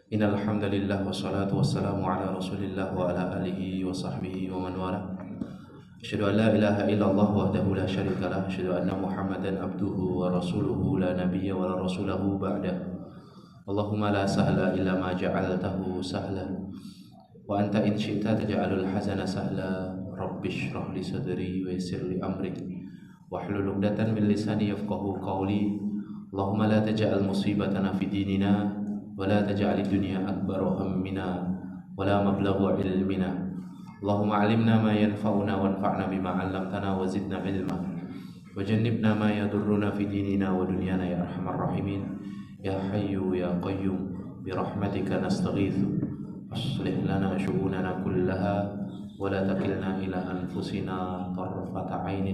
Innal hamdalillah wassalatu wassalamu ala Rasulillah wa ala alihi wa sahbihi wa man wala. Asyhadu an la ilaha illallah wahdahu la syarika lah, asyhadu anna Muhammadan abduhu wa rasuluhu la nabiyya wa la rasulahu ba'da. Allahumma la sahla illa ma ja'altahu sahla wa anta in syi'ta taj'alul hazana sahla. Rabbish shrah li sadri wa yassir li amri wahlul 'uqdatan min lisani yafqahu qawli. Allahumma la taj'al musibatana fi dinina ولا تجعل الدنيا أكبر همنا ولا مبلغ علمنا اللهم علمنا ما ينفعنا وانفعنا بما علمتنا وزدنا علما وجنبنا ما يضرنا في ديننا ودنيانا يا أرحم الراحمين يا حي يا قيوم برحمتك نستغيث أصلح لنا شؤوننا كلها ولا تكلنا إلى أنفسنا طرفة عين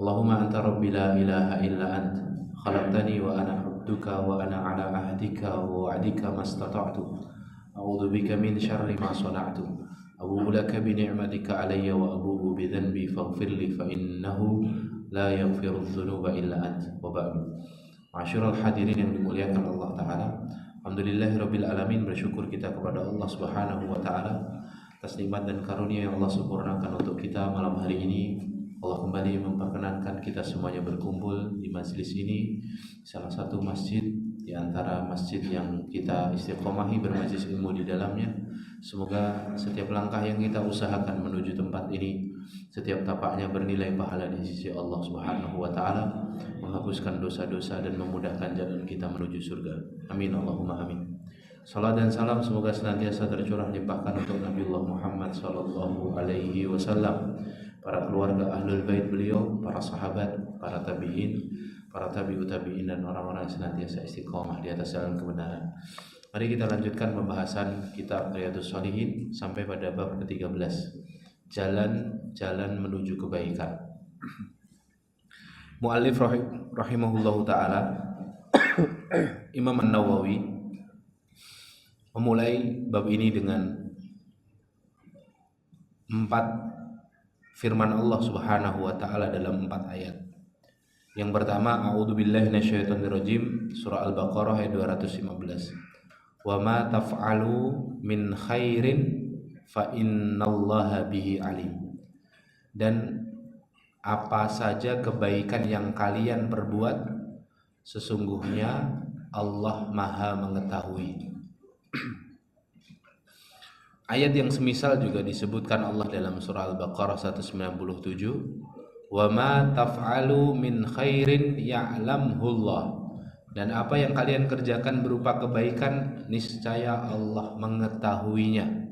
اللهم أنت ربي لا إله إلا أنت خلقتني وأنا عبدك وأنا على عهدك ووعدك ما استطعت أعوذ بك من شر ما صنعت أبوء لك بنعمتك علي وأبوء بذنبي فاغفر لي فإنه لا يغفر الذنوب إلا أنت وبعد. Ma'asyiral hadirin yang dimuliakan Allah Ta'ala, alhamdulillahirabbil alamin, bersyukur kita kepada Allah Subhanahu wa taala atas nikmat dan karunia yang Allah sempurnakan untuk kita malam hari ini. Allah kembali memperkenankan kita semuanya berkumpul di majelis ini, salah satu masjid di antara masjid yang kita istiqomahi bermajelis ilmu di dalamnya. Semoga setiap langkah yang kita usahakan menuju tempat ini, setiap tapaknya bernilai pahala di sisi Allah Subhanahu wa taala, menghapuskan dosa-dosa dan memudahkan jalan kita menuju surga. Amin Allahumma amin. Salam dan salam semoga senantiasa tercurah limpahkan untuk Nabiullah Muhammad sallallahu alaihi wasallam, para keluarga ahlul bait beliau, para sahabat, para tabi'in, para tabi'ut tabi'in, dan orang-orang yang senantiasa istiqomah di atas jalan kebenaran. Mari kita lanjutkan pembahasan kitab Riyadhus Shalihin sampai pada bab ke-13, jalan-jalan menuju kebaikan. Muallif rahimahullahu taala Imam An-Nawawi memulai bab ini dengan 4 firman Allah Subhanahu wa taala dalam 4 ayat. Yang pertama, a'udzubillahi minasyaitonirrajim, surah Al-Baqarah ayat 215. Wa ma taf'alu min khairin fa innallaha bihi alim. Dan apa saja kebaikan yang kalian perbuat, sesungguhnya Allah Maha mengetahui. Ayat yang semisal juga disebutkan Allah dalam surah Al-Baqarah 197, wa ma taf'alu min khairin ya'lamhullah. Dan apa yang kalian kerjakan berupa kebaikan, niscaya Allah mengetahuinya.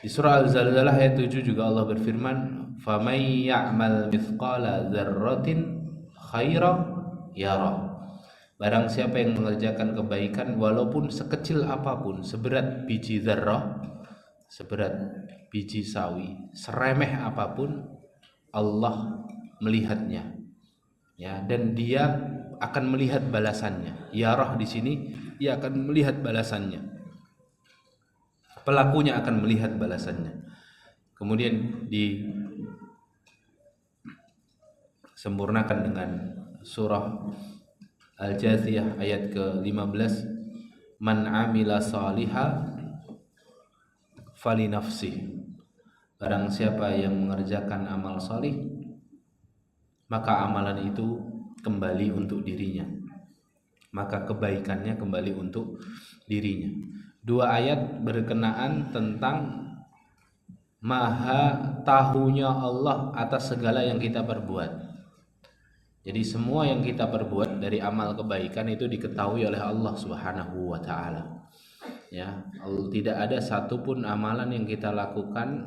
Di surah Al-Zalzalah ayat 7 juga Allah berfirman, faman ya'mal mithqala dzarratin khairan yarah. Barang siapa yang mengerjakan kebaikan walaupun sekecil apapun, seberat biji dzarrah, seberat biji sawi, seremeh apapun, Allah melihatnya. Ya, dan dia akan melihat balasannya. Yarah di sini, dia akan melihat balasannya. Pelakunya akan melihat balasannya. Kemudian disempurnakan dengan surah Al-Jathiyah ayat ke-15, man amila salihah fali nafsih. Barang siapa yang mengerjakan amal salih, maka amalan itu kembali untuk dirinya, maka kebaikannya kembali untuk dirinya. 2 ayat berkenaan tentang maha tahunya Allah atas segala yang kita perbuat. Jadi semua yang kita perbuat dari amal kebaikan itu diketahui oleh Allah Subhanahu wa taala. Ya, tidak ada satupun amalan yang kita lakukan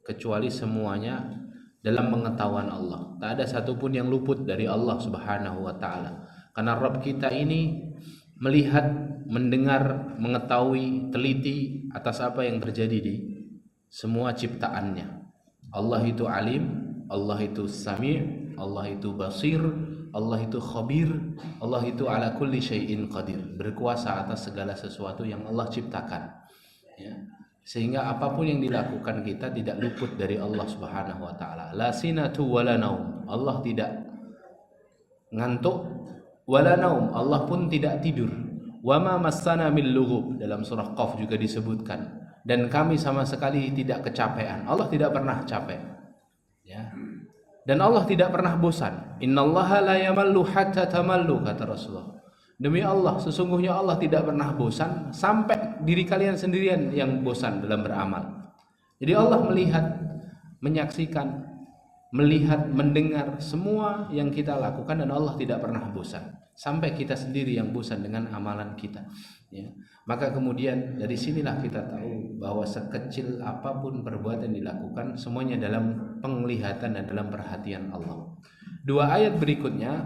kecuali semuanya dalam pengetahuan Allah. Tak ada satupun yang luput dari Allah Subhanahu wa taala. Karena Rabb kita ini melihat, mendengar, mengetahui, teliti atas apa yang terjadi di semua ciptaannya. Allah itu alim, Allah itu sami', Allah itu basir, Allah itu khabir, Allah itu ala kulli syai'in qadir, berkuasa atas segala sesuatu yang Allah ciptakan. Ya. Sehingga apapun yang dilakukan kita tidak luput dari Allah Subhanahu wa taala. La sinatu wala naum. Allah tidak ngantuk, wala naum, Allah pun tidak tidur. Wa ma massana min lughub, dalam surah Qaf juga disebutkan, dan kami sama sekali tidak kecapean. Allah tidak pernah capek, ya. Dan Allah tidak pernah bosan. Innallaha la yamallu hatta tamallu, kata Rasulullah. Demi Allah, sesungguhnya Allah tidak pernah bosan sampai diri kalian sendirian yang bosan dalam beramal. Jadi Allah melihat, menyaksikan, melihat, mendengar semua yang kita lakukan, dan Allah tidak pernah bosan sampai kita sendiri yang bosan dengan amalan kita, ya. Maka kemudian dari sinilah kita tahu bahwa sekecil apapun perbuatan dilakukan, semuanya dalam penglihatan dan dalam perhatian Allah. Dua ayat berikutnya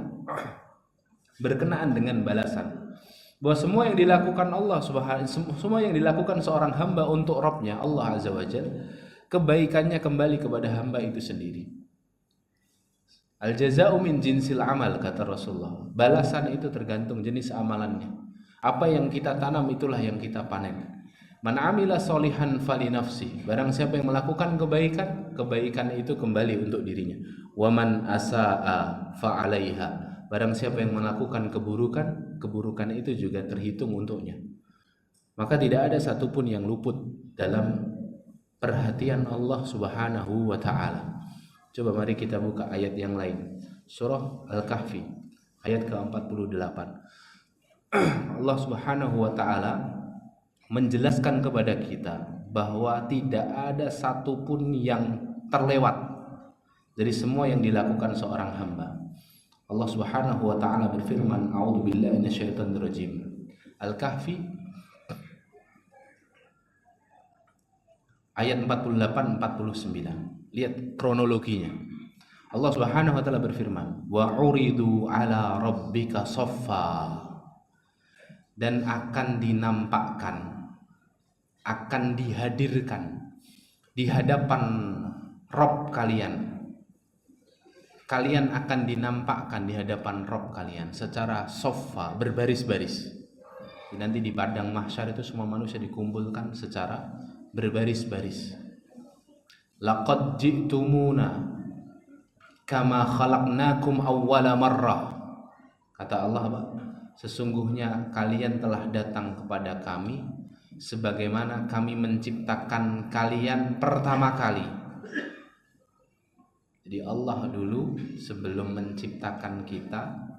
berkenaan dengan balasan, bahwa semua yang dilakukan Allah semua yang dilakukan seorang hamba untuk Rabbnya Allah Azza wa Jalla, kebaikannya kembali kepada hamba itu sendiri. Al-jaza'u min jinsil amal, kata Rasulullah. Balasan itu tergantung jenis amalannya. Apa yang kita tanam itulah yang kita panen. Man amila solihan fali nafsi, barang siapa yang melakukan kebaikan, kebaikan itu kembali untuk dirinya. Wa man asa'a fa 'alaiha, barang siapa yang melakukan keburukan, keburukan itu juga terhitung untuknya. Maka tidak ada satupun yang luput dalam perhatian Allah Subhanahu wa ta'ala. Coba mari kita buka ayat yang lain. Surah Al-Kahfi ayat ke-48. Allah Subhanahu wa ta'ala menjelaskan kepada kita bahwa tidak ada satupun yang terlewat dari semua yang dilakukan seorang hamba. Allah Subhanahu wa ta'ala berfirman, a'udzubillahi minasyaitonir rajim. Al-Kahfi ayat 48-49. Lihat kronologinya. Allah Subhanahu wa taala berfirman, wa uridu ala rabbika saffa, dan akan dinampakkan, akan dihadirkan di hadapan Rabb kalian. Kalian akan dinampakkan di hadapan Rabb kalian secara saffa, berbaris-baris. Nanti di padang mahsyar itu semua manusia dikumpulkan secara berbaris-baris. Laqad ji'tumuna kama khalaqnakum awwala marrah, kata Allah, sesungguhnya kalian telah datang kepada kami sebagaimana kami menciptakan kalian pertama kali. Jadi Allah dulu sebelum menciptakan kita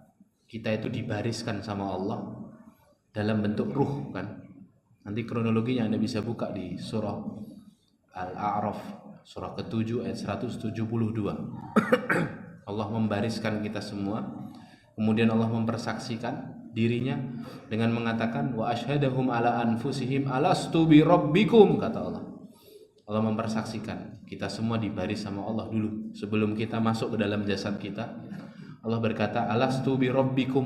itu dibariskan sama Allah dalam bentuk ruh, kan. Nanti kronologinya Anda bisa buka di surah Al-A'raf, surah ke-7 ayat 172. Allah membariskan kita semua, kemudian Allah mempersaksikan dirinya dengan mengatakan, wa asyhadahum ala anfusihim alastu bi rabbikum, kata Allah. Allah mempersaksikan kita semua dibaris sama Allah dulu sebelum kita masuk ke dalam jasad kita. Allah berkata, alastu bi rabbikum,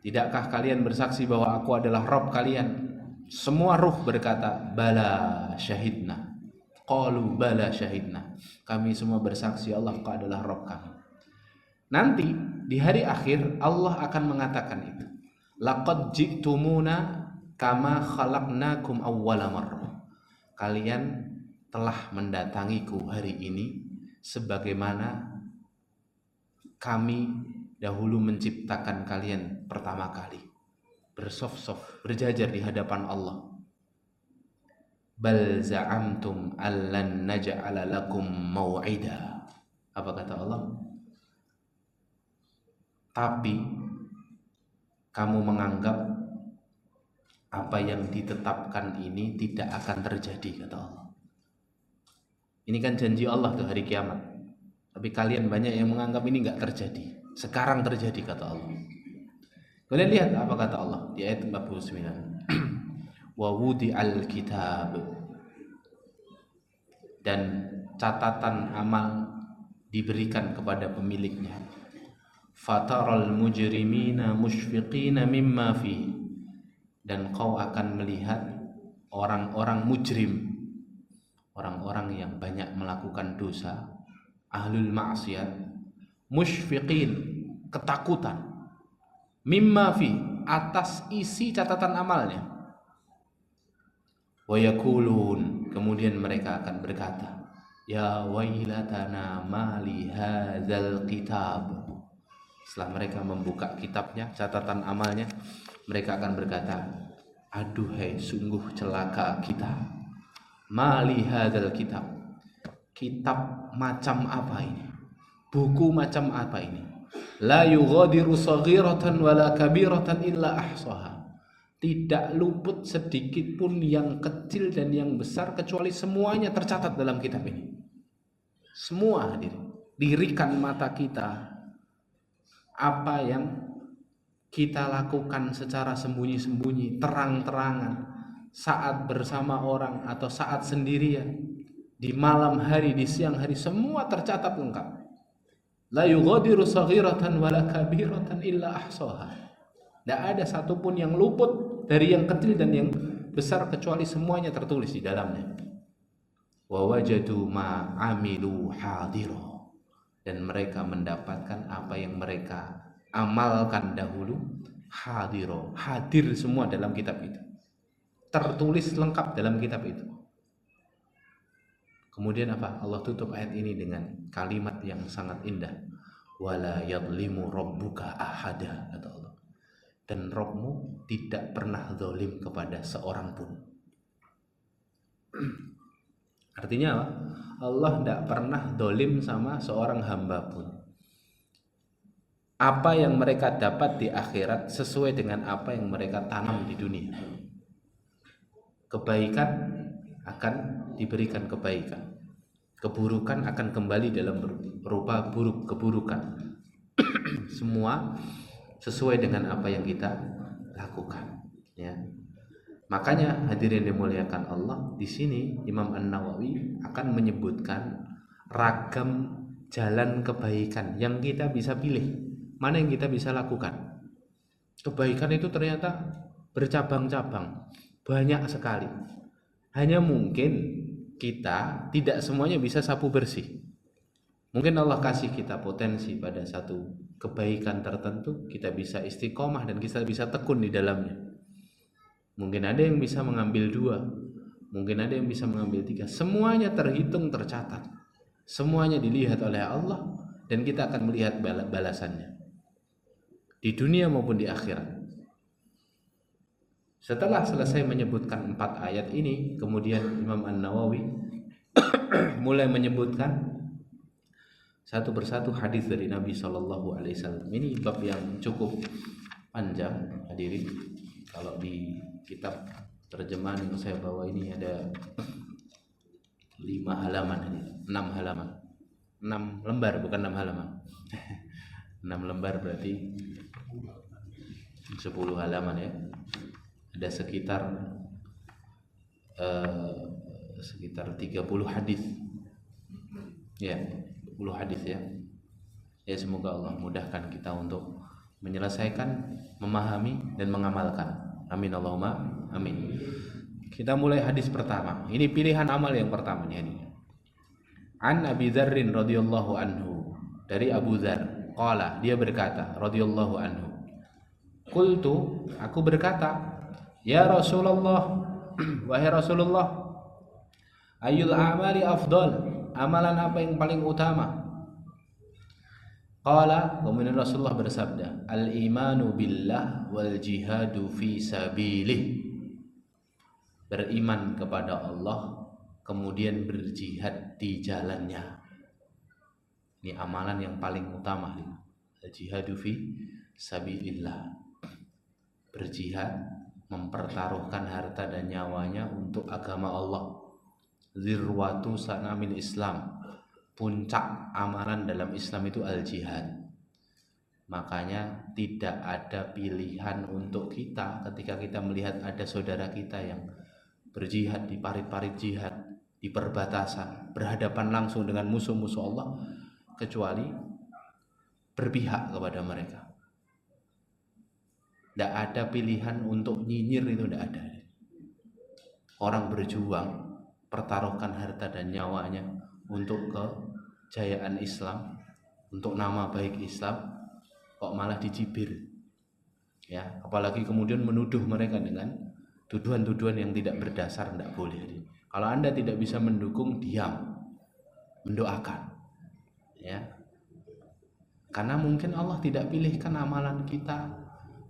tidakkah kalian bersaksi bahwa aku adalah Rabb kalian? Semua ruh berkata, bala syahidna. Qalu bala syahidna, kami semua bersaksi Allah adalah Rabb kami. Nanti di hari akhir Allah akan mengatakan itu, laqad ji'tumuna kama khalaqnakum awwala marrah, kalian telah mendatangiku hari ini sebagaimana kami dahulu menciptakan kalian pertama kali. Bersaf-saf, berjajar di hadapan Allah. Bal za'amtum allan naj'ala lakum mau'ida. Apa kata Allah? Tapi kamu menganggap apa yang ditetapkan ini tidak akan terjadi, kata Allah. Ini kan janji Allah tuh hari kiamat. Tapi kalian banyak yang menganggap ini enggak terjadi. Sekarang terjadi, kata Allah. Kalian lihat apa kata Allah di ayat 49. Wa wudi'al kitab, dan catatan amal diberikan kepada pemiliknya. Fataral mujrimina musyfiqina mimma fi, dan kau akan melihat orang-orang mujrim, orang-orang yang banyak melakukan dosa, ahlul maksiat, musyfiqin, ketakutan, mimma fi, atas isi catatan amalnya. Wa yakulun, kemudian mereka akan berkata, ya wailatana ma li hadzal kitab, Setelah mereka membuka kitabnya, catatan amalnya, mereka akan berkata, aduhai sungguh celaka kita. Mali hadzal kitab. Kitab macam apa ini? Buku macam apa ini? La yughadiru saghiratan wala kabiratan illa ahsaha. Tidak luput sedikit pun yang kecil dan yang besar kecuali semuanya tercatat dalam kitab ini. Semua hadir. Dirikan mata kita. Apa yang kita lakukan secara sembunyi-sembunyi, terang-terangan, saat bersama orang atau saat sendirian, di malam hari, di siang hari, semua tercatat lengkap. La yughadiru saghiratan wala kabiratan illa ahsaha. Tidak ada satupun yang luput dari yang kecil dan yang besar kecuali semuanya tertulis di dalamnya. Wa wajadu ma amilu hadira. Dan mereka mendapatkan apa yang mereka amalkan dahulu hadiro, hadir semua dalam kitab itu, tertulis lengkap dalam kitab itu. Kemudian apa? Allah tutup ayat ini dengan kalimat yang sangat indah, wala yadlimu rabbuka ahada, kata Allah, dan Rabbmu tidak pernah zalim kepada seorang pun. Artinya apa? Allah tidak pernah zalim sama seorang hamba pun. Apa yang mereka dapat di akhirat sesuai dengan apa yang mereka tanam di dunia. Kebaikan akan diberikan kebaikan. Keburukan akan kembali dalam berupa keburukan. Semua sesuai dengan apa yang kita lakukan, ya. Makanya hadirin dimuliakan Allah, di sini Imam An-Nawawi akan menyebutkan ragam jalan kebaikan yang kita bisa pilih, mana yang kita bisa lakukan. Kebaikan itu ternyata bercabang-cabang, banyak sekali. Hanya mungkin kita tidak semuanya bisa sapu bersih. Mungkin Allah kasih kita potensi pada satu kebaikan tertentu, kita bisa istiqomah dan kita bisa tekun di dalamnya. Mungkin ada yang bisa mengambil 2, mungkin ada yang bisa mengambil 3. Semuanya terhitung, tercatat. Semuanya dilihat oleh Allah dan kita akan melihat balasannya di dunia maupun di akhirat. Setelah selesai menyebutkan 4 ayat ini, kemudian Imam An-Nawawi mulai menyebutkan satu persatu hadis dari Nabi SAW. Ini bab yang cukup panjang, hadirin. Kalau di kitab terjemahan yang saya bawa ini ada 5 halaman, 6 halaman, 6 lembar, bukan 6 halaman. 6 lembar berarti 10 halaman, ya. Ada sekitar 30 hadis, ya, 10 hadis, ya. Ya, semoga Allah mudahkan kita untuk menyelesaikan, memahami dan mengamalkan. Amin Allahumma amin. Kita mulai hadis pertama. Ini pilihan amal yang pertama nih. An Abi Dzarrin radhiyallahu anhu, dari Abu Dzar, qala, dia berkata radhiyallahu anhu, qultu, aku berkata, ya Rasulullah, wahai Rasulullah, ayyul a'mali afdal, amalan apa yang paling utama? Qala, kemudian Rasulullah bersabda, al-imanu billah wal jihadu fi sabilih. Beriman kepada Allah, kemudian berjihad di jalannya. Ini amalan yang paling utama. Al-jihadu fi sabilillah. Berjihad, mempertaruhkan harta dan nyawanya untuk agama Allah. Zirwatu sanamil Islam. Puncak amalan dalam Islam itu al-jihad. Makanya tidak ada pilihan untuk kita ketika kita melihat ada saudara kita yang berjihad di parit-parit jihad, di perbatasan, berhadapan langsung dengan musuh-musuh Allah, kecuali berpihak kepada mereka. Tidak ada pilihan untuk nyinyir, itu tidak ada. Orang berjuang, pertaruhkan harta dan nyawanya untuk kejayaan Islam, untuk nama baik Islam, kok malah dicibir, ya. Apalagi kemudian menuduh mereka dengan tuduhan-tuduhan yang tidak berdasar, tidak boleh. Kalau Anda tidak bisa mendukung, diam, mendoakan, ya. Karena mungkin Allah tidak pilihkan amalan kita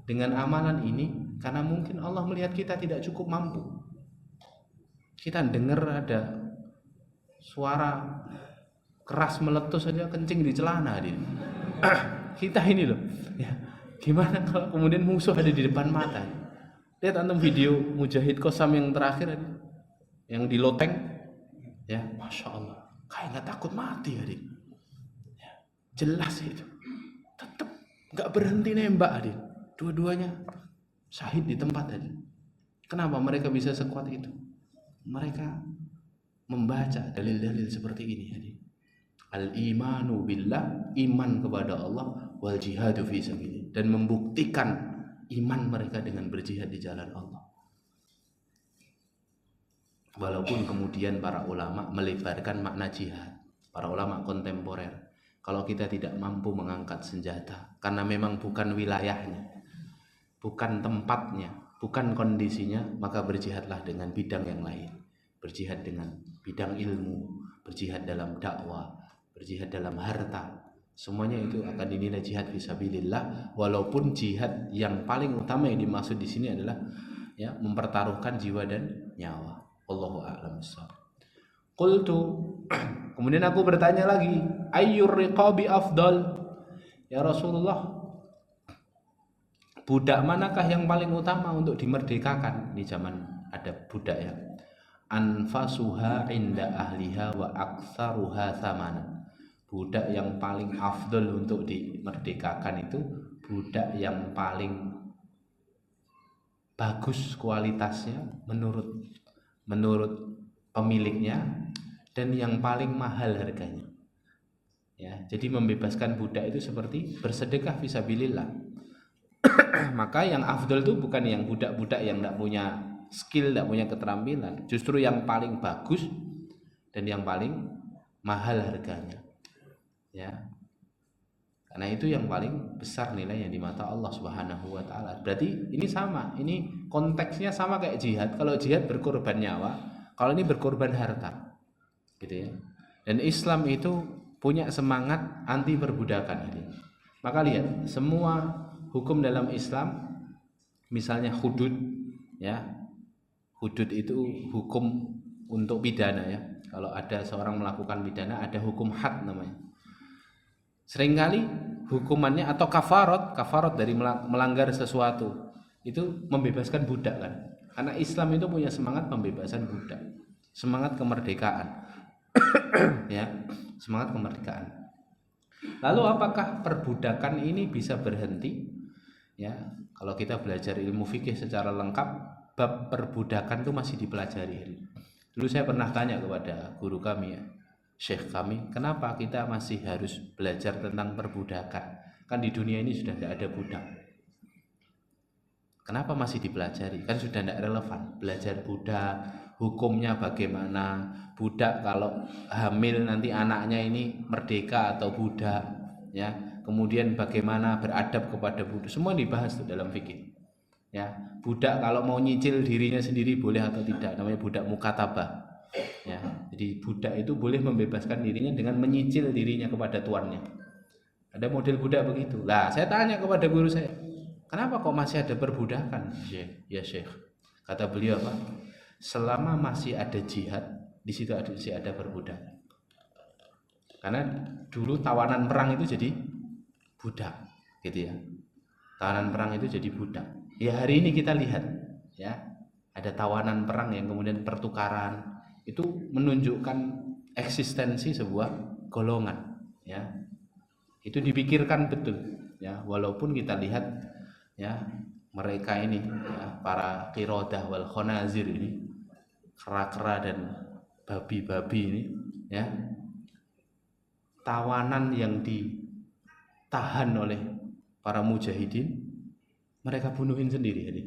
dengan amalan ini, karena mungkin Allah melihat kita tidak cukup mampu. Kita dengar ada suara keras meletus saja kencing di celana dia. Kita ini loh, ya, gimana kalau kemudian musuh ada di depan mata? Lihat antum video Mujahid Qosam yang terakhir tadi, yang di loteng, ya, masya Allah, kayak nggak takut mati adik. Ya, jelas itu, tetap nggak berhenti nembak adik. Dua-duanya syahid di tempat tadi. Kenapa mereka bisa sekuat itu? Mereka membaca dalil-dalil seperti ini adik. Al-imanu billah, iman kepada Allah, wal jihadu fi sabilillah, dan membuktikan iman mereka dengan berjihad di jalan Allah. Walaupun kemudian para ulama melebarkan makna jihad, para ulama kontemporer, kalau kita tidak mampu mengangkat senjata karena memang bukan wilayahnya, bukan tempatnya, bukan kondisinya, maka berjihadlah dengan bidang yang lain. Berjihad dengan bidang ilmu, berjihad dalam dakwah, berjihad dalam harta, semuanya itu akan dinilai jihad fisabilillah. Walaupun jihad yang paling utama yang dimaksud di sini adalah ya mempertaruhkan jiwa dan nyawa. Allahu a'lam bishawab. Qultu, kemudian aku bertanya lagi, ayyur riqabi afdal? Ya Rasulullah, budak manakah yang paling utama untuk dimerdekakan? Di zaman ada budak ya. Anfasuha inda ahliha wa aktsaruha thamanan. Budak yang paling afdol untuk dimerdekakan itu budak yang paling bagus kualitasnya menurut pemiliknya dan yang paling mahal harganya. Ya, jadi membebaskan budak itu seperti bersedekah fisabilillah. Maka yang afdol itu bukan yang budak-budak yang tidak punya skill, tidak punya keterampilan, justru yang paling bagus dan yang paling mahal harganya. Ya, karena itu yang paling besar nilainya di mata Allah Subhanahu wa taala. Berarti ini sama, ini konteksnya sama kayak jihad. Kalau jihad berkorban nyawa, kalau ini berkorban harta. Gitu ya. Dan Islam itu punya semangat anti perbudakan ini. Maka lihat, semua hukum dalam Islam, misalnya hudud ya. Hudud itu hukum untuk pidana ya. Kalau ada seorang melakukan pidana, ada hukum had namanya. Seringkali hukumannya atau kafarat dari melanggar sesuatu itu membebaskan budak kan. Karena Islam itu punya semangat pembebasan budak, semangat kemerdekaan. Ya, semangat kemerdekaan. Lalu apakah perbudakan ini bisa berhenti? Ya, kalau kita belajar ilmu fikih secara lengkap, bab perbudakan itu masih dipelajari. Dulu saya pernah tanya kepada guru kami ya, syekh kami, kenapa kita masih harus belajar tentang perbudakan? Kan di dunia ini sudah tidak ada budak. Kenapa masih dipelajari? Kan sudah tidak relevan. Belajar budak, hukumnya bagaimana? Budak kalau hamil nanti anaknya ini merdeka atau budak, ya. Kemudian bagaimana beradab kepada budak? Semua dibahas tuh dalam fikih. Ya, budak kalau mau nyicil dirinya sendiri boleh atau tidak, namanya budak mukatabah. Ya, jadi budak itu boleh membebaskan dirinya dengan menyicil dirinya kepada tuannya. Ada model budak begitu. Lah, saya tanya kepada guru saya, kenapa kok masih ada perbudakan? Ya Syekh, kata beliau apa? Selama masih ada jihad, di situ masih ada perbudakan. Karena dulu tawanan perang itu jadi budak, gitu ya. Tawanan perang itu jadi budak. Ya hari ini kita lihat, ya ada tawanan perang yang kemudian pertukaran, itu menunjukkan eksistensi sebuah golongan, ya. Itu dipikirkan betul, ya. Walaupun kita lihat, ya mereka ini, ya, para qirodah wal khonazir ini, kera-kera dan babi-babi ini, ya, tawanan yang ditahan oleh para mujahidin, mereka bunuhin sendiri ini.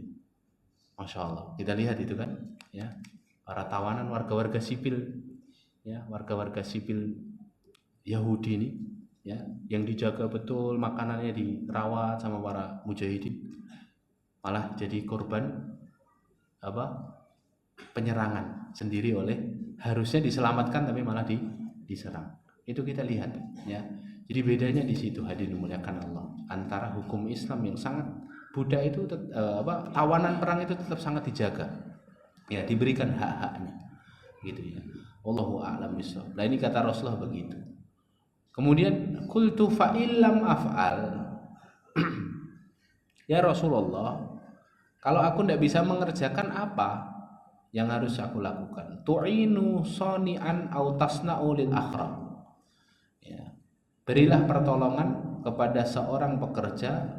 Masya Allah, kita lihat itu kan, ya, para tawanan warga-warga sipil, ya, warga-warga sipil Yahudi ini, ya, yang dijaga betul, makanannya dirawat sama para mujahidin, malah jadi korban penyerangan sendiri oleh, harusnya diselamatkan tapi malah diserang. Itu kita lihat, ya. Jadi bedanya di situ, hadirin dimuliakan Allah, antara hukum Islam yang sangat budak itu tawanan perang itu tetap sangat dijaga, ya, diberikan hak-haknya, gitu ya. Wallahu a'lam bishawab. Nah ini kata Rasulullah begitu. Kemudian qultu fa illam af'al, ya Rasulullah, kalau aku tidak bisa mengerjakan apa yang harus aku lakukan? Tu'inu soni'an au tasna'u lil akhra. Ya. Berilah pertolongan kepada seorang pekerja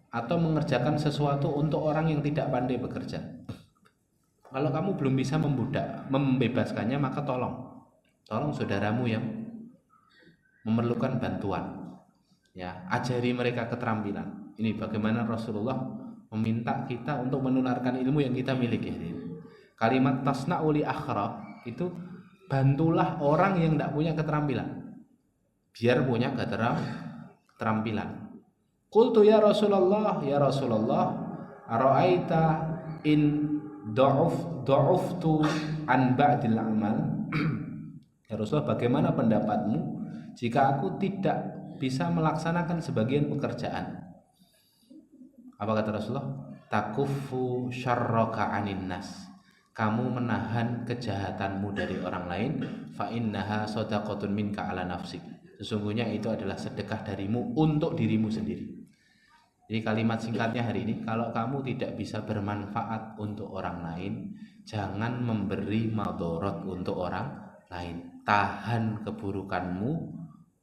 atau mengerjakan sesuatu untuk orang yang tidak pandai bekerja. Kalau kamu belum bisa membebaskannya, maka tolong saudaramu yang memerlukan bantuan. Ya, ajari mereka keterampilan. Ini bagaimana Rasulullah meminta kita untuk menularkan ilmu yang kita miliki. Kalimat tasna'u li akhra itu bantulah orang yang tidak punya keterampilan, biar punya keterampilan. Qultu ya Rasulullah, ara'aita in da'uftu an ba'dil amal. Ya Rasulullah, bagaimana pendapatmu jika aku tidak bisa melaksanakan sebagian pekerjaan? Apa kata Rasulullah? Takuffu syarraka 'anin nas. Kamu menahan kejahatanmu dari orang lain, fa innaha shadaqatun minka 'ala nafsik. Sesungguhnya itu adalah sedekah darimu untuk dirimu sendiri. Jadi kalimat singkatnya hari ini, kalau kamu tidak bisa bermanfaat untuk orang lain, jangan memberi madharat untuk orang lain. Tahan keburukanmu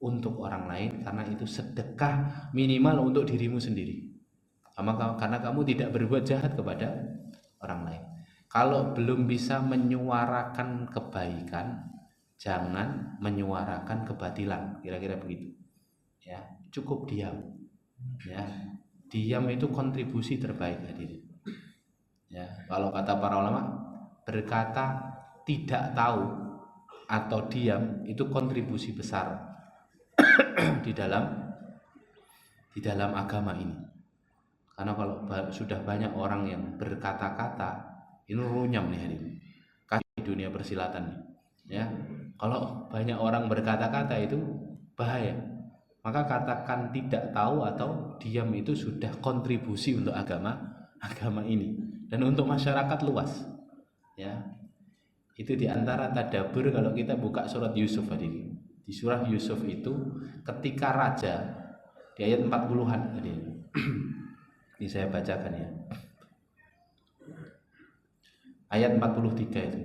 untuk orang lain, karena itu sedekah minimal untuk dirimu sendiri. Karena kamu tidak berbuat jahat kepada orang lain. Kalau belum bisa menyuarakan kebaikan, jangan menyuarakan kebatilan, kira-kira begitu. Ya, cukup diam. Ya, diam itu kontribusi terbaik hadirin. Ya, kalau kata para ulama, berkata tidak tahu atau diam itu kontribusi besar di dalam agama ini. Karena kalau sudah banyak orang yang berkata-kata, ini runyam nih hari ini. Kasih dunia persilatan nih. Ya, kalau banyak orang berkata-kata itu bahaya. Maka katakan tidak tahu atau diam itu sudah kontribusi untuk agama ini dan untuk masyarakat luas. Ya, itu diantara tadabbur kalau kita buka surat Yusuf tadi. Di surah Yusuf itu ketika raja di ayat 40-an tadi. Ini saya bacakan ya. Ayat 43 itu.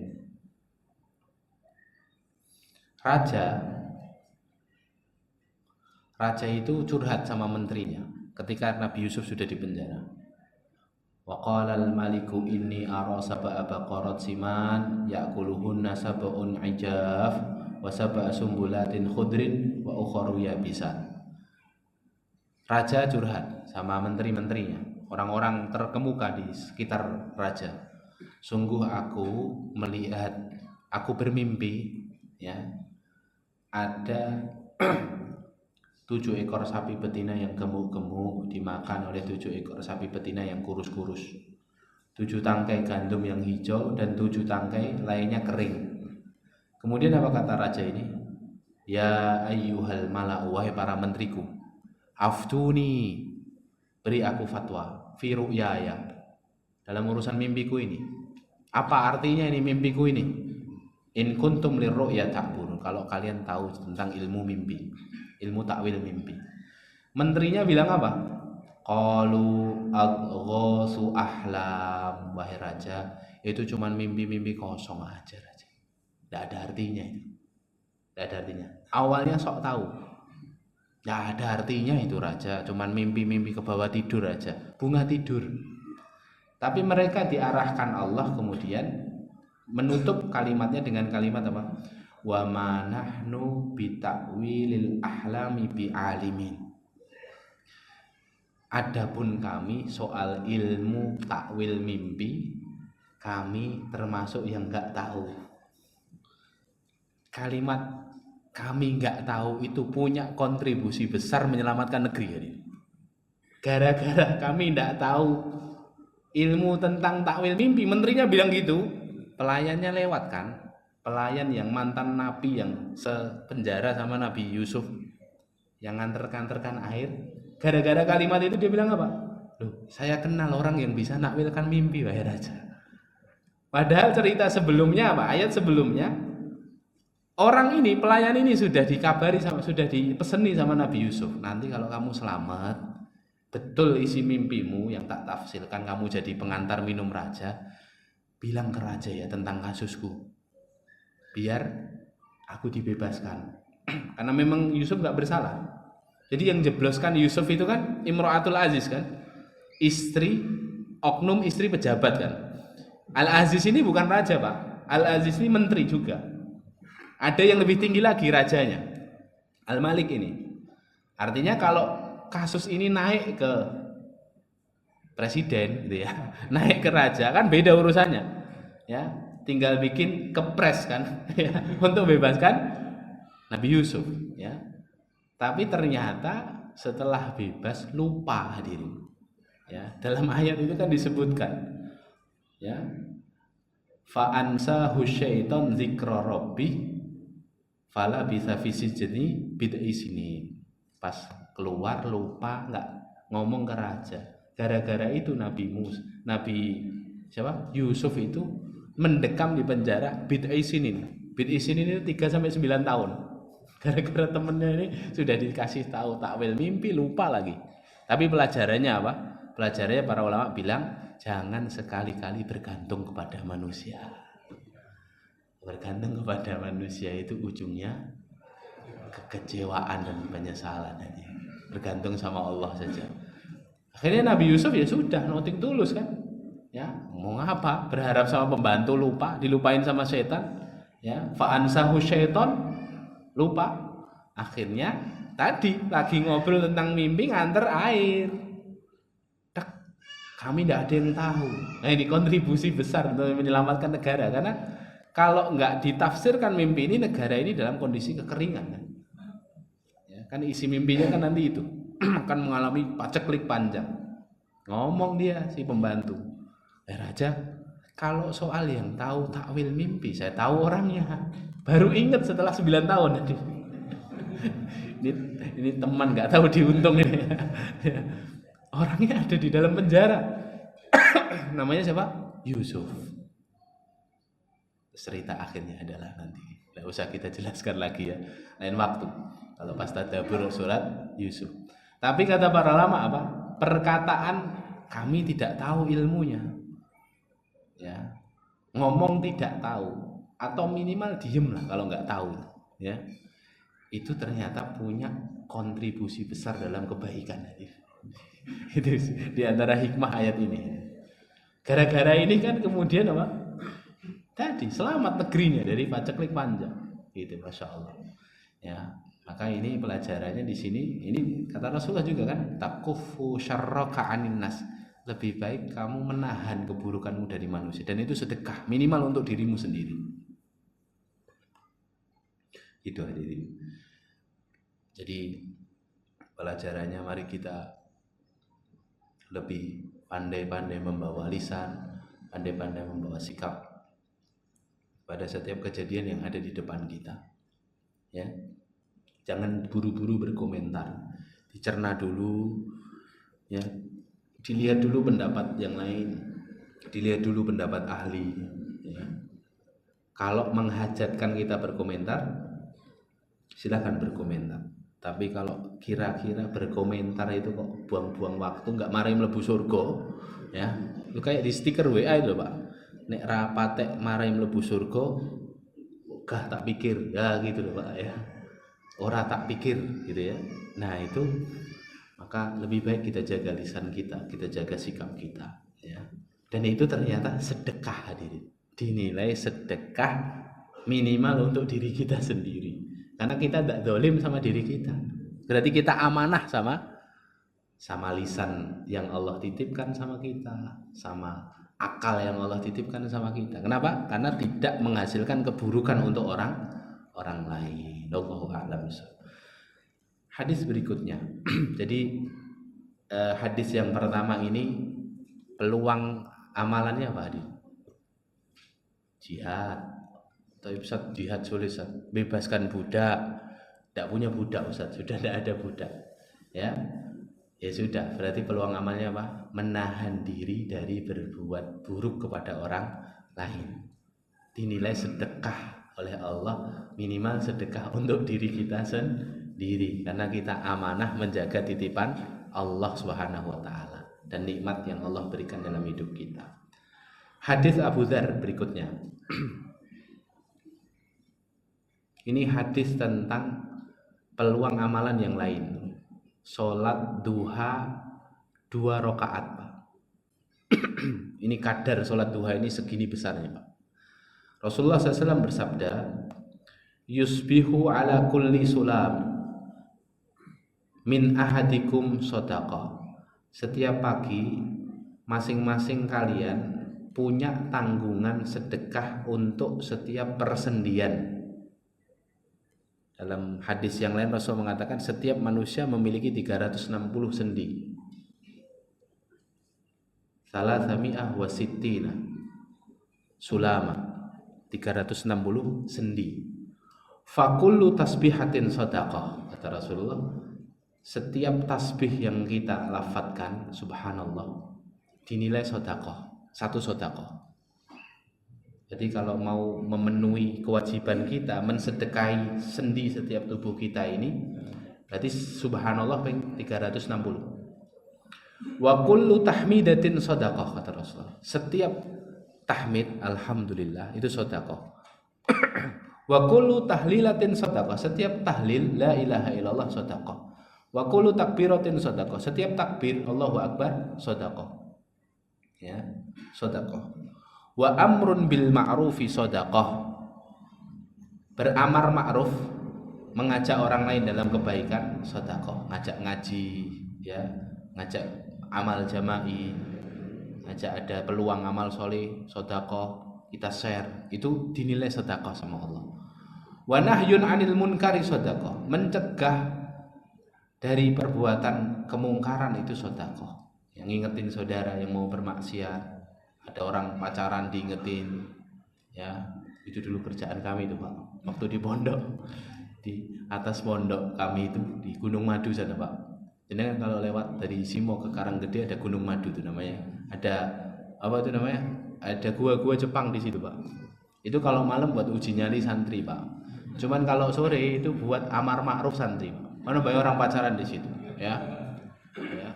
Raja itu curhat sama menterinya ketika Nabi Yusuf sudah di penjara. Wa qala al-maliku inni ara sab'a baqarat siman ya'kuluhunna sab'un ijaf wa sab'a sumbulatin khudrin wa ukharu yabisat. Raja curhat sama menteri-menterinya, orang-orang terkemuka di sekitar raja. Sungguh aku bermimpi, ya, ada 7 ekor sapi betina yang gemuk-gemuk dimakan oleh 7 ekor sapi betina yang kurus-kurus. 7 tangkai gandum yang hijau dan 7 tangkai lainnya kering. Kemudian apa kata raja ini? Ya ayyuhal mala'u, wahai para menteriku, aftuni, beri aku fatwa, fi ru'yaya, dalam urusan mimpiku ini. Apa artinya ini mimpiku ini? In kuntum lirru'ya ta'burun, kalau kalian tahu tentang ilmu mimpi, ilmu takwil mimpi. Menterinya bilang apa? Qalu adghasu ahlam, wahai raja, itu cuman mimpi-mimpi kosong aja raja. Tidak ada artinya itu. Tidak ada artinya. Awalnya sok tahu. Tidak ada artinya itu raja, cuman mimpi-mimpi ke bawah tidur aja, bunga tidur. Tapi mereka diarahkan Allah kemudian menutup kalimatnya dengan kalimat apa? Wa ma nahnu bitakwilil ahlami bi'alimin. Adapun kami soal ilmu takwil mimpi, kami termasuk yang enggak tahu. Kalimat kami enggak tahu itu punya kontribusi besar menyelamatkan negeri ini. Gara-gara kami enggak tahu ilmu tentang takwil mimpi, menterinya bilang gitu, pelayannya lewat kan? Pelayan yang mantan nabi yang sepenjara sama Nabi Yusuf, yang nganter-nganterkan air. Gara-gara kalimat itu dia bilang apa? Loh, saya kenal orang yang bisa nakwilkan mimpi, wahai raja. Padahal cerita sebelumnya apa? Ayat sebelumnya, orang ini, pelayan ini sudah dikabari sudah dipeseni sama Nabi Yusuf. Nanti kalau kamu selamat, betul isi mimpimu yang tak tafsirkan, kamu jadi pengantar minum raja, bilang ke raja ya tentang kasusku. Biar aku dibebaskan. Karena memang Yusuf nggak bersalah. Jadi yang jebloskan Yusuf itu kan Imro'atul Aziz kan, oknum istri pejabat kan. Al-Aziz ini bukan raja Pak, Al-Aziz ini menteri juga. Ada yang lebih tinggi lagi rajanya, Al-Malik ini. Artinya kalau kasus ini naik ke presiden gitu ya, naik ke raja kan beda urusannya ya, tinggal bikin kepres kan ya, untuk bebaskan Nabi Yusuf ya. Tapi ternyata setelah bebas lupa hadirin. Ya, dalam ayat itu kan disebutkan ya, fa ansahu syaiton dzikra rabbi fala bisa fisijni bid'i sini. Pas keluar lupa, nggak ngomong ke raja. Gara-gara itu Nabi Yusuf itu mendekam di penjara bid'i sinin. Bid'i sinin itu 3 sampai 9 tahun. Gara-gara temennya ini sudah dikasih tahu takwil mimpi, lupa lagi. Tapi pelajarannya apa? Pelajarannya para ulama bilang jangan sekali-kali bergantung kepada manusia. Bergantung kepada manusia itu ujungnya kekecewaan dan penyesalan aja. Bergantung sama Allah saja. Akhirnya Nabi Yusuf ya sudah noting tulus kan. Ya, mau ngapa? Berharap sama pembantu lupa, dilupain sama setan. Ya, fa ansahu syaiton, lupa. Akhirnya tadi lagi ngobrol tentang mimpi nganter air. Kami tidak ada yang tahu. Nah, ini kontribusi besar untuk menyelamatkan negara, karena kalau nggak ditafsirkan mimpi ini, negara ini dalam kondisi kekeringan kan. Ya, kan isi mimpinya kan nanti itu akan mengalami paceklik panjang. Ngomong dia si pembantu, raja, kalau soal yang tahu takwil mimpi saya tahu orangnya, baru ingat setelah 9 tahun. ini teman nggak tahu diuntung ini. Orangnya ada di dalam penjara. Namanya siapa? Yusuf. Cerita akhirnya adalah nanti. Nggak usah kita jelaskan lagi ya. Lain waktu. Kalau pas tadabbur surat Yusuf. Tapi kata para ulama apa? Perkataan kami tidak tahu ilmunya. Ya. Ngomong tidak tahu atau minimal diem lah kalau nggak tahu. Ya. Itu ternyata punya kontribusi besar dalam kebaikan. Itu di antara hikmah ayat ini. Gara-gara ini kan kemudian apa? Tadi selamat negerinya dari paceklik panjang. Gitu, masya Allah. Ya, maka ini pelajarannya di sini. Ini kata Rasulullah juga kan, takufu syarraka anin nas. Lebih baik kamu menahan keburukanmu dari manusia, dan itu sedekah minimal untuk dirimu sendiri. Itu hadirin. Jadi pelajarannya mari kita lebih pandai-pandai membawa lisan, pandai-pandai membawa sikap pada setiap kejadian yang ada di depan kita. Ya, jangan buru-buru berkomentar, dicerna dulu, ya, dilihat dulu pendapat yang lain, dilihat dulu pendapat ahli. Ya. Kalau menghajatkan kita berkomentar, silakan berkomentar. Tapi kalau kira-kira berkomentar itu kok buang-buang waktu, nggak mari mlebu surga, ya, itu kayak di stiker WA itu Pak. Nek rapatek mari mlebu surga, gah tak pikir, ya gitu loh Pak ya. Ora tak pikir gitu ya. Nah itu, maka lebih baik kita jaga lisan kita jaga sikap kita, ya. Dan itu ternyata sedekah hadirin. Dinilai sedekah minimal untuk diri kita sendiri. Karena kita tidak zalim sama diri kita. Berarti kita amanah sama lisan yang Allah titipkan sama kita, sama akal yang Allah titipkan sama kita. Kenapa? Karena tidak menghasilkan keburukan untuk orang lain. Allahu a'lam. Hadis berikutnya. Jadi hadis yang pertama ini peluang amalannya apa hadis? Jihad. Tapi Ustaz, jihad sulit, bebaskan budak Tidak punya budak Ustaz, sudah tidak ada budak. Ya. Ya sudah, berarti peluang amalnya apa? Menahan diri dari berbuat buruk kepada orang lain. Dinilai sedekah oleh Allah, minimal sedekah untuk diri kita sendiri, karena kita amanah menjaga titipan Allah Subhanahu wa taala dan nikmat yang Allah berikan dalam hidup kita. Hadis Abu Dzar berikutnya. Ini hadis tentang peluang amalan yang lain. Sholat duha 2 rakaat, Pak. Ini kadar sholat duha ini segini besarnya, Pak. Rasulullah SAW bersabda, yusbihu ala kulli sulam min ahadikum sodaqah. Setiap pagi masing-masing kalian punya tanggungan sedekah untuk setiap persendian. Dalam hadis yang lain Rasul mengatakan setiap manusia memiliki 360 sendi. Salasami'ah wa sittina sulama, 360 sendi. Fakullu tasbihatin sadaqah, kata Rasulullah. Setiap tasbih yang kita lafadzkan subhanallah dinilai sedekah, 1 sedekah. Jadi kalau mau memenuhi kewajiban kita mensedekahi sendi setiap tubuh kita ini, berarti subhanallah 360. Wa kullu tahmidatin sedekah, kata Rasulullah. Setiap tahmid alhamdulillah itu sedekah. Wa kullu tahlilatin sedekah. Setiap tahlil la ilaha illallah sedekah. Wa kullu takbiratin sedekah. Setiap takbir Allahu akbar sedekah. Ya, sedekah. Wa amrun bil ma'rufi sedekah. Beramar ma'ruf, mengajak orang lain dalam kebaikan sedekah. Ngajak ngaji, ya, ngajak amal jama'i, ngajak ada peluang amal soleh sedekah, kita share, itu dinilai sedekah sama Allah. Wa nahyun 'anil munkari sedekah. Mencegah dari perbuatan kemungkaran itu sedekah. Yang ngingetin saudara yang mau bermaksiat, ada orang pacaran diingetin, ya, itu dulu kerjaan kami itu Pak, waktu di pondok, di atas pondok kami itu di Gunung Madu sana Pak. Jadi kan kalau lewat dari Simo ke Karanggede ada Gunung Madu itu namanya, ada apa itu namanya, ada gua-gua Jepang di situ Pak. Itu kalau malam buat uji nyali santri Pak. Cuman kalau sore itu buat amar ma'ruf santri Pak. Mana banyak orang pacaran di situ, ya. Ya.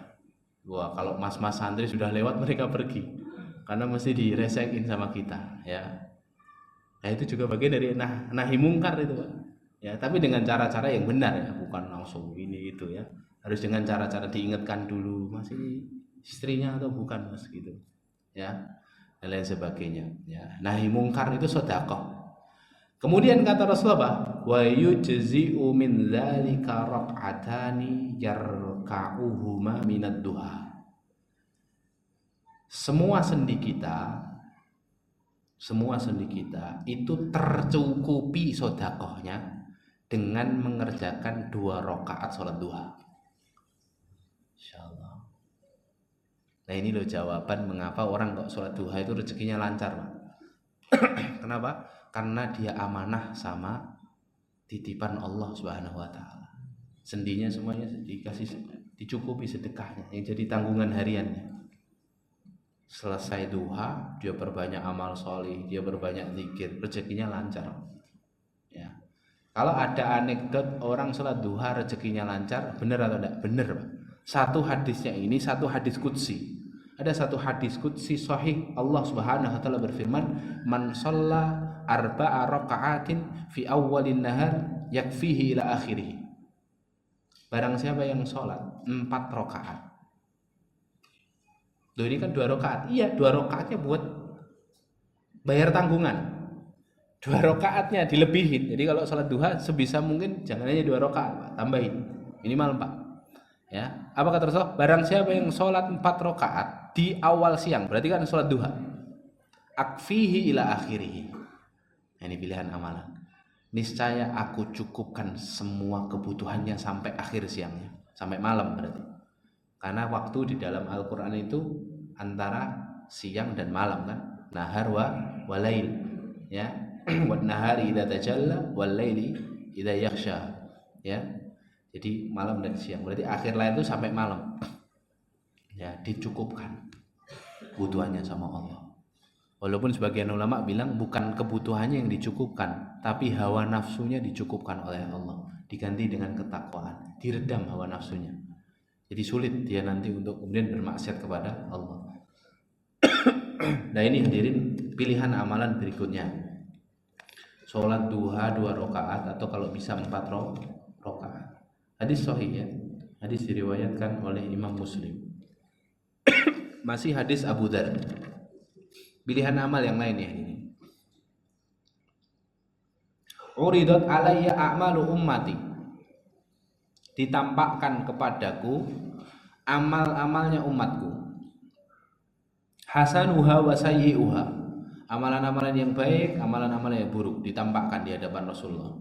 Wah, kalau mas-mas santri sudah lewat mereka pergi. Karena mesti diresekin sama kita, ya. Nah itu juga bagian dari nahi mungkar itu Pak. Ya, tapi dengan cara-cara yang benar ya, bukan langsung ini itu ya. Harus dengan cara-cara diingatkan dulu masih istrinya atau bukan Mas gitu. Ya. Dan lain sebagainya, ya. Nahi mungkar itu sedekah. Kemudian kata Rasulullah, wa yujzi'u min dzalika rak'atani yarka'uhuma minad duha. Semua sendi kita itu tercukupi sedekahnya dengan mengerjakan 2 rakaat sholat duha. Insyaallah. Nah ini loh jawaban mengapa orang kok sholat duha itu rezekinya lancar Pak. Kenapa? Karena dia amanah sama titipan Allah Subhanahu wa taala. Sendinya semuanya dicukupi sedekahnya yang jadi tanggungan hariannya. Selesai duha, dia perbanyak amal soleh, dia perbanyak zikir, rezekinya lancar. Ya. Kalau ada anekdot orang sholat duha rezekinya lancar, benar atau tidak? Benar Pak. Satu hadisnya ini satu hadis qudsi. Ada satu hadis qudsi sahih, Allah Subhanahu wa taala berfirman, "Man shalla arba'a raka'atin fi awwalin nahar yakfihi ila akhirih." Barang siapa yang sholat 4 rakaat. Loh ini kan 2 rakaat. Iya, 2 rakaatnya buat bayar tanggungan. 2 rakaatnya dilebihin. Jadi kalau sholat duha sebisa mungkin jangan hanya 2 rakaat, Pak, tambahin. Minimal 4. Ya. Apa kata Rasulullah? Barang siapa yang sholat 4 rakaat di awal siang, berarti kan sholat duha. Akfihi ila akhirih. Nah, ini pilihan amalan. Niscaya aku cukupkan semua kebutuhannya sampai akhir siangnya, sampai malam berarti. Karena waktu di dalam Al-Quran itu antara siang dan malam kan, nahar wa walail, ya. Wan nahari idza tajalla wal laili idza yakhsha. ya. Jadi malam dan siang, berarti akhir lain itu sampai malam. Ya, dicukupkan kebutuhannya sama Allah. Walaupun sebagian ulama bilang bukan kebutuhannya yang dicukupkan, tapi hawa nafsunya dicukupkan oleh Allah, diganti dengan ketakwaan, diredam hawa nafsunya. Jadi sulit dia nanti untuk kemudian bermaksiat kepada Allah. Nah ini hadirin pilihan amalan berikutnya. Sholat duha 2 rakaat atau kalau bisa 4 rakaat. Hadis sahih ya. Hadis diriwayatkan oleh Imam Muslim. Masih hadis Abu Dzar. Pilihan amal yang lain ya ini. Uridat alayya a'malu ummati. Ditampakkan kepadaku amal-amalnya umatku. Hasanuha wa sayyi'uha. Amalan-amalan yang baik, amalan-amalan yang buruk ditampakkan di hadapan Rasulullah.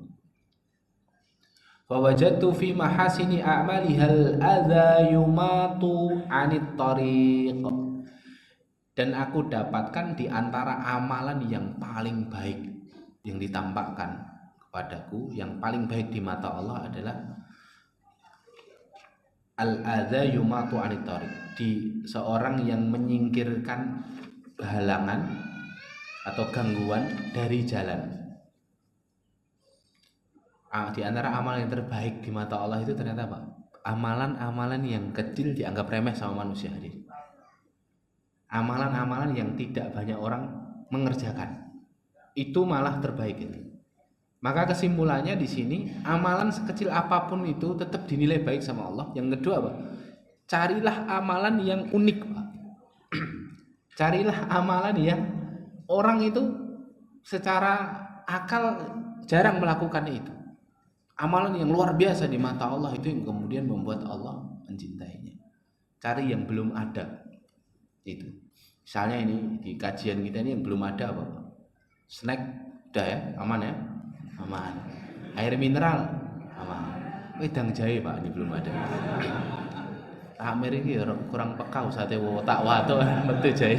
Fa wajadtu fi mahasini a'malihal adza yumatu 'anit tariq. Dan aku dapatkan di antara amalan yang paling baik yang ditampakkan kepadaku, yang paling baik di mata Allah adalah al-adza yumatu 'anit tariq, di seorang yang menyingkirkan halangan atau gangguan dari jalan. Di antara amalan yang terbaik di mata Allah itu ternyata apa? Amalan-amalan yang kecil dianggap remeh sama manusia. Amalan-amalan yang tidak banyak orang mengerjakan, itu malah terbaik itu. Maka kesimpulannya di sini, amalan sekecil apapun itu tetap dinilai baik sama Allah. Yang kedua apa? Carilah amalan yang unik, Pak. Carilah amalan yang orang itu secara akal jarang melakukan itu. Amalan yang luar biasa di mata Allah itu yang kemudian membuat Allah mencintainya. Cari yang belum ada. Itu. Misalnya ini di kajian kita ini yang belum ada apa? Snack udah ya, aman ya? Aman. Air mineral aman. Wedang jahe Pak, ini belum ada. Amir ini kurang peka sate tak wato metu jahe.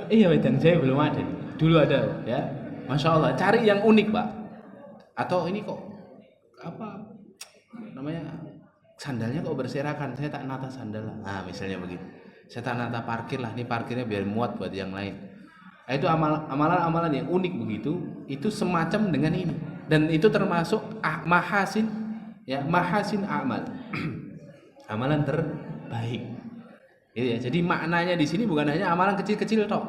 Iya, wedang jahe belum ada. Dulu ada ya. Masya Allah, cari yang unik Pak. Atau ini kok apa namanya, sandalnya kok berserakan, saya tak nata sandal. Nah misalnya begitu, saya tak nata parkir lah, ini parkirnya biar muat buat yang lain. Nah, itu amalan-amalan yang unik begitu, itu semacam dengan ini. Dan itu termasuk mahasin ya, mahasin amal. Amalan terbaik. Gitu ya. Jadi maknanya di sini bukan hanya amalan kecil-kecil toh.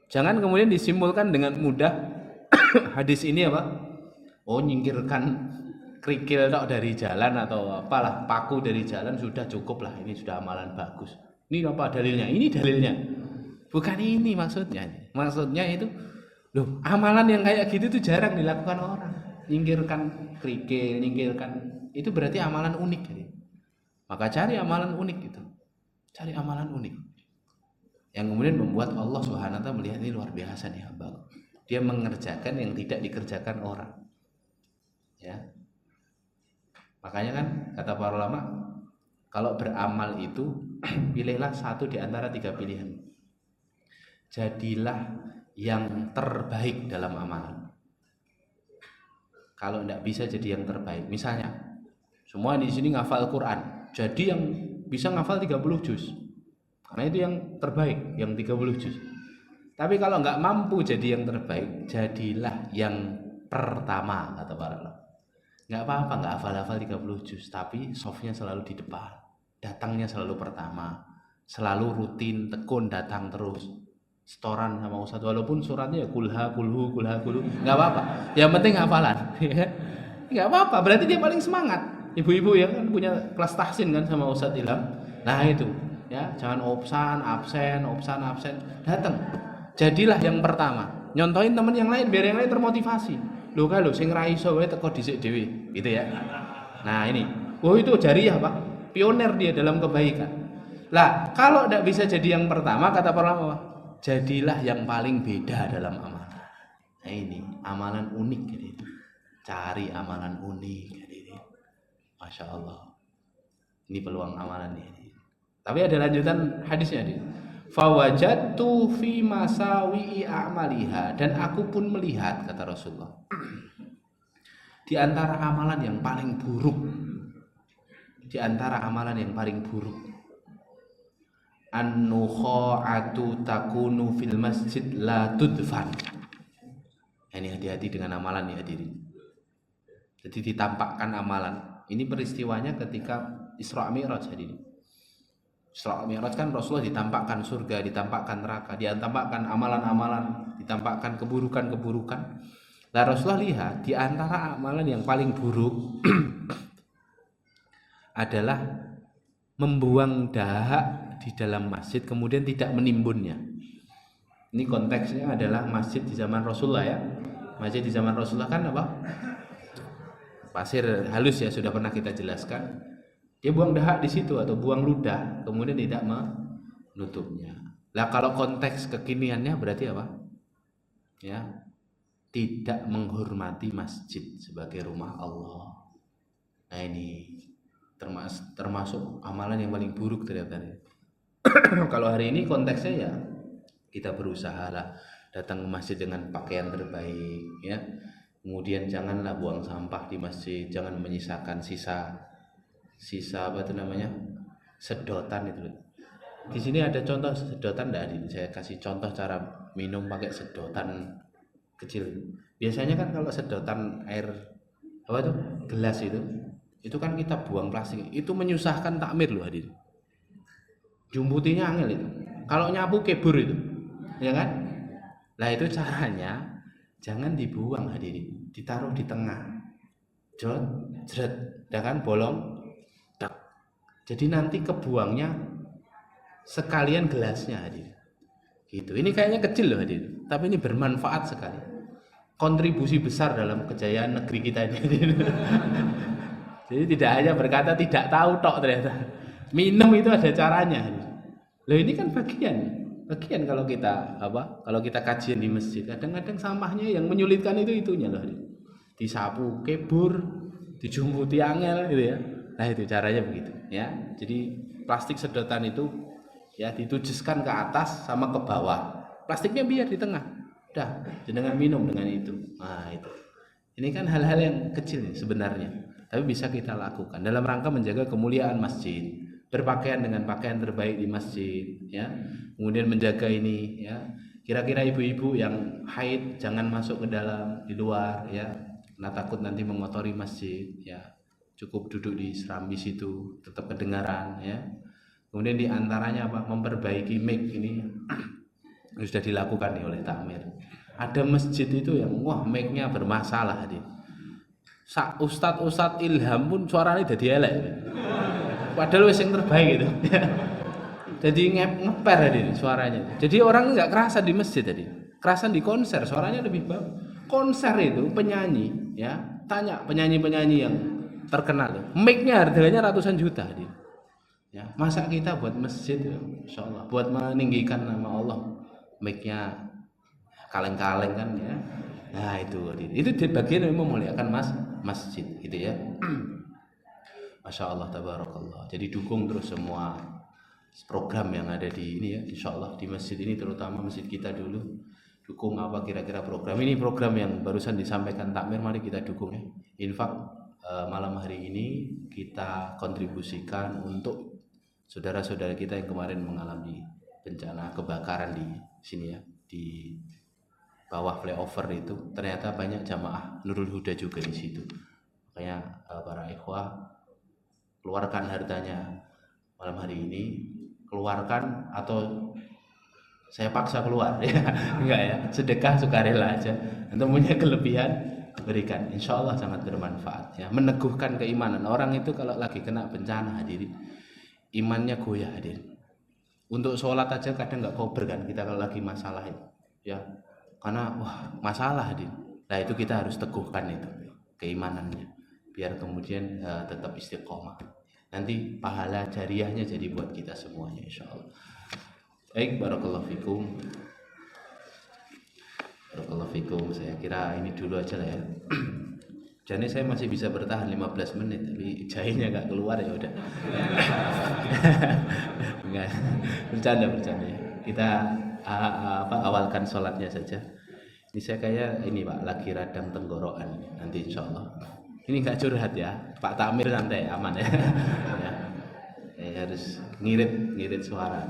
Jangan kemudian disimpulkan dengan mudah hadis ini apa? Oh, nyingkirkan kerikil tok dari jalan atau apalah, paku dari jalan sudah cukup lah, ini sudah amalan bagus. Ini apa dalilnya? Ini dalilnya. Bukan ini maksudnya. Maksudnya itu, loh, amalan yang kayak gitu tuh jarang dilakukan orang. Nyingkirkan kerikil, nyingkirkan, itu berarti amalan unik jadi. Maka cari amalan unik itu. Cari amalan unik. Yang kemudian membuat Allah Subhanahu wa taala melihat ini luar biasa nih hamba. Dia mengerjakan yang tidak dikerjakan orang. Ya. Makanya kan kata para ulama, kalau beramal itu pilihlah satu di antara 3 pilihan. Jadilah yang terbaik dalam amalan. Kalau tidak bisa jadi yang terbaik, misalnya semua di sini ngafal Quran, jadi yang bisa ngafal 30 juz. Karena itu yang terbaik, yang 30 juz. Tapi kalau nggak mampu jadi yang terbaik, jadilah yang pertama kata para ulama. Nggak apa-apa nggak hafal-hafal 30 juz, tapi softnya selalu di depan, datangnya selalu pertama, selalu rutin, tekun datang terus, setoran sama ustadz, walaupun suratnya ya kulha kulhu nggak apa-apa, yang penting hafalan. Nggak apa-apa, berarti dia paling semangat. Ibu-ibu yang kan punya kelas tahsin kan sama Ustadz Ilham, nah itu ya, jangan absen, datang, jadilah yang pertama, nyontohin temen yang lain biar yang lain termotivasi. Lho kalau sing ra iso wae teko dhisik dhewe, gitu ya. Nah ini, itu jariah Pak, pioner dia dalam kebaikan. Lah, kalau tidak bisa jadi yang pertama kata para ulama, jadilah yang paling beda dalam amalan. Nah ini, amalan unik gitu. Cari amalan unik gitu. Masya Allah. Ini peluang amalan ini. Tapi ada lanjutan hadisnya nih. Fawajadtu fi masawi'i a'maliha, dan aku pun melihat kata Rasulullah Di antara amalan yang paling buruk, an-nukha'atu takunu fil masjid la tudfan. Ini hati-hati dengan amalan ya hadirin. Jadi ditampakkan amalan. Ini peristiwanya ketika Isra Mi'raj hadirin. Isra Mi'raj kan Rasulullah ditampakkan surga, ditampakkan neraka, ditampakkan amalan-amalan, ditampakkan keburukan-keburukan. Nah Rasulullah lihat di antara amalan yang paling buruk adalah membuang dahak di dalam masjid kemudian tidak menimbunnya. Ini konteksnya adalah masjid di zaman Rasulullah ya. Masjid di zaman Rasulullah kan apa? Pasir halus ya, sudah pernah kita jelaskan. Dia buang dahak di situ atau buang ludah kemudian tidak menutupnya. Lah kalau konteks kekiniannya berarti apa? Ya, tidak menghormati masjid sebagai rumah Allah. Nah ini termasuk amalan yang paling buruk ternyata. Kalau hari ini konteksnya ya kita berusaha lah datang ke masjid dengan pakaian terbaik ya. Kemudian janganlah buang sampah di masjid, jangan menyisakan sisa apa itu namanya? Sedotan itu. Di sini ada contoh sedotan enggak? Saya kasih contoh cara minum pakai sedotan kecil. Biasanya kan kalau sedotan air apa itu? Gelas itu kan kita buang plastik. Itu menyusahkan takmir loh hadirin. Jumbutinya angel itu. Kalau nyapu kebur itu. Ya kan? Lah itu caranya jangan dibuang hadirin, ditaruh di tengah. Jret, ya kan bolong. Tak. Jadi nanti kebuangnya sekalian gelasnya hadirin. Gitu. Ini kayaknya kecil loh hadirin, tapi ini bermanfaat sekali. Kontribusi besar dalam kejayaan negeri kita ini. Jadi tidak hanya berkata tidak tahu tok ternyata. Minum itu ada caranya. Loh ini kan bagian kalau kita kajian di masjid, kadang-kadang sampahnya yang menyulitkan itunya loh. Disapu kebur, dijumputi angel gitu ya. Nah itu caranya begitu ya. Jadi plastik sedotan itu ya ditujuskan ke atas sama ke bawah. Plastiknya biar di tengah. Udah, jenengan minum dengan itu. Nah itu. Ini kan hal-hal yang kecil nih sebenarnya, tapi bisa kita lakukan dalam rangka menjaga kemuliaan masjid. Berpakaian dengan pakaian terbaik di masjid ya. Kemudian menjaga ini ya. Kira-kira ibu-ibu yang haid jangan masuk ke dalam, di luar ya. Karena takut nanti mengotori masjid ya. Cukup duduk di serambi situ, tetap kedengaran ya. Kemudian di antaranya apa? Memperbaiki mic ini sudah dilakukan nih oleh takmir. Ada masjid itu yang wah mic-nya bermasalah nih. Ustadz Ilham pun suaranya jadi elek. Padahal wis yang terbaik gitu. Jadi ngeper tadi suaranya. Jadi orang nggak kerasa di masjid tadi. Kerasa di konser, suaranya lebih bagus. Konser itu penyanyi ya. Tanya penyanyi-penyanyi yang terkenal. Mic-nya harganya ratusan juta tadi. Ya, masa kita buat masjid ya, insyaallah buat meninggikan nama Allah. Mic-nya kaleng-kaleng kan ya. Nah, itu bagian yang memuliakan masjid gitu ya. Masya Allah tabarakallah. Jadi dukung terus semua program yang ada di ini ya, insya Allah di masjid ini, terutama masjid kita dulu. Dukung apa kira-kira program ini, program yang barusan disampaikan takmir, mari kita dukung ya. Infak malam hari ini kita kontribusikan untuk saudara-saudara kita yang kemarin mengalami bencana kebakaran di sini ya, di bawah flyover itu. Ternyata banyak jamaah Nurul Huda juga di situ. Makanya para ikhwah keluarkan hartanya malam hari ini, keluarkan atau saya paksa keluar ya, enggak ya, sedekah sukarela aja. Untuk punya kelebihan berikan, insya Allah sangat bermanfaat ya, meneguhkan keimanan. Orang itu kalau lagi kena bencana hadirin, imannya goyah hadirin. Untuk sholat aja kadang nggak kober kan kita kalau lagi masalah itu ya, karena wah masalah hadirin. Nah itu kita harus teguhkan itu keimanannya, biar kemudian tetap istiqomah. Nanti pahala jariahnya jadi buat kita semuanya insyaallah. Baik, barakallahu fikum. Barakallahu fikum. Saya kira ini dulu aja lah ya. Jadi saya masih bisa bertahan 15 menit, tapi jahenya nggak keluar ya udah. Enggak. Bercanda ya. Kita awalkan sholatnya saja. Ini saya kayak ini Pak, lagi radang tenggorokan nanti insyaallah. Ini nggak curhat ya, Pak Takmir santai, aman ya. Ya, harus ngirit suara.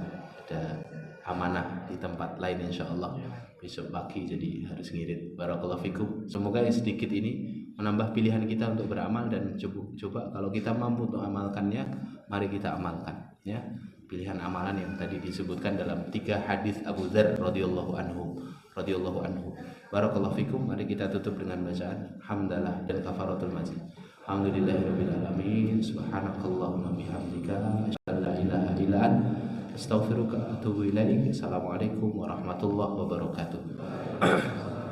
Ada amanah di tempat lain insya Allah. Besok pagi jadi harus ngirit. Barakallahu fikum. Semoga yang sedikit ini menambah pilihan kita untuk beramal, dan coba kalau kita mampu untuk amalkannya, mari kita amalkan ya. Pilihan amalan yang tadi disebutkan dalam 3 hadis Abu Dzar radhiyallahu anhu. Barakallahu fikum. Mari kita tutup dengan bacaan hamdalah dan kafaratul majlis. Alhamdulillahirabbil alamin. Subhanakallahumma bihamdika asyhadu an la ilaha illa anta astaghfiruka wa atubu ilaik. Assalamualaikum warahmatullahi wabarakatuh.